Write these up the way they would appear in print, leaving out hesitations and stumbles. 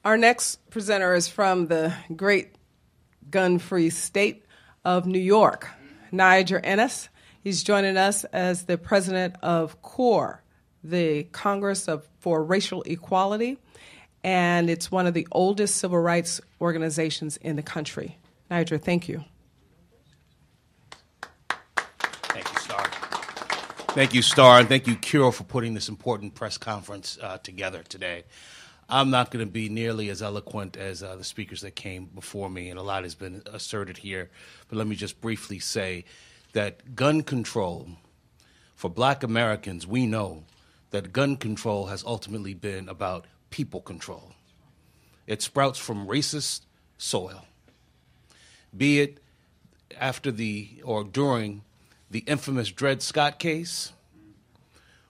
Our next presenter is from the great gun-free state of New York, Niger Innis. He's joining us as the president of CORE, the Congress for Racial Equality, and it's one of the oldest civil rights organizations in the country. Niger, thank you. Thank you, Star. Thank you, Star, and thank you, Kiro, for putting this important press conference together today. I'm not going to be nearly as eloquent as the speakers that came before me, and a lot has been asserted here. But let me just briefly say that gun control, for Black Americans, we know that gun control has ultimately been about people control. It sprouts from racist soil, be it after or during the infamous Dred Scott case,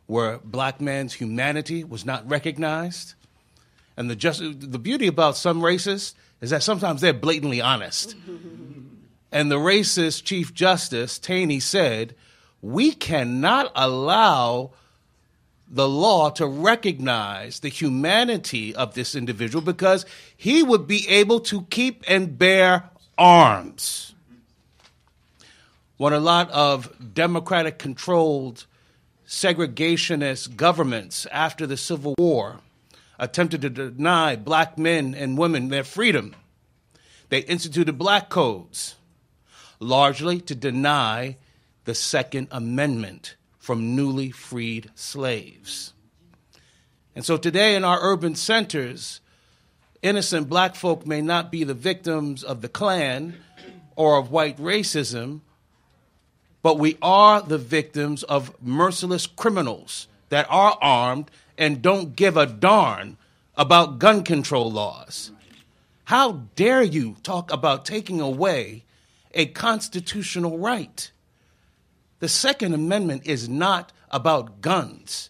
where Black man's humanity was not recognized. And the beauty about some racists is that sometimes they're blatantly honest. And the racist Chief Justice, Taney, said, we cannot allow the law to recognize the humanity of this individual because he would be able to keep and bear arms. When a lot of Democratic-controlled segregationist governments after the Civil War attempted to deny Black men and women their freedom, they instituted Black codes, largely to deny the Second Amendment from newly freed slaves. And so today in our urban centers, innocent Black folk may not be the victims of the Klan or of white racism, but we are the victims of merciless criminals that are armed and don't give a darn about gun control laws. How dare you talk about taking away a constitutional right? The Second Amendment is not about guns.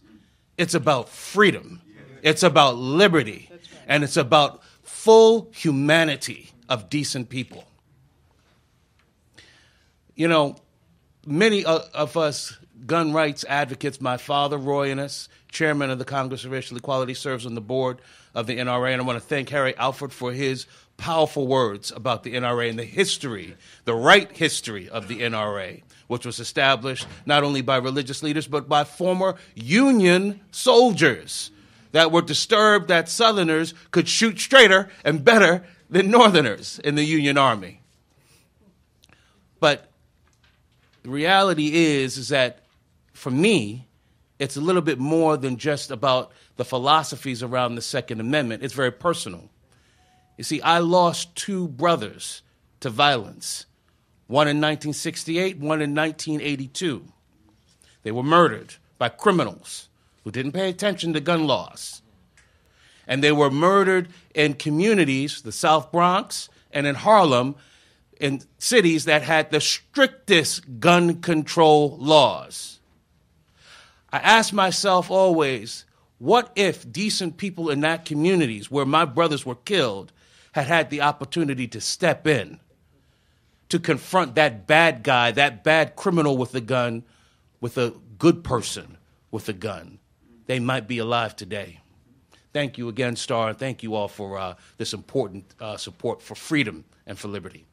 It's about freedom. It's about liberty. And it's about full humanity of decent people. You know, many of us gun rights advocates, my father, Roy Innis, chairman of the Congress for Racial Equality, serves on the board of the NRA, and I want to thank Harry Alford for his powerful words about the NRA and the history, the right history of the NRA, which was established not only by religious leaders, but by former Union soldiers that were disturbed that Southerners could shoot straighter and better than Northerners in the Union Army. But the reality is that, for me, it's a little bit more than just about the philosophies around the Second Amendment. It's very personal. You see, I lost two brothers to violence, one in 1968, one in 1982. They were murdered by criminals who didn't pay attention to gun laws. And they were murdered in communities, the South Bronx and in Harlem, in cities that had the strictest gun control laws. I ask myself always, what if decent people in that communities where my brothers were killed had had the opportunity to step in, to confront that bad guy, that bad criminal with a gun, with a good person with a gun? They might be alive today. Thank you again, Star, and thank you all for this important support for freedom and for liberty.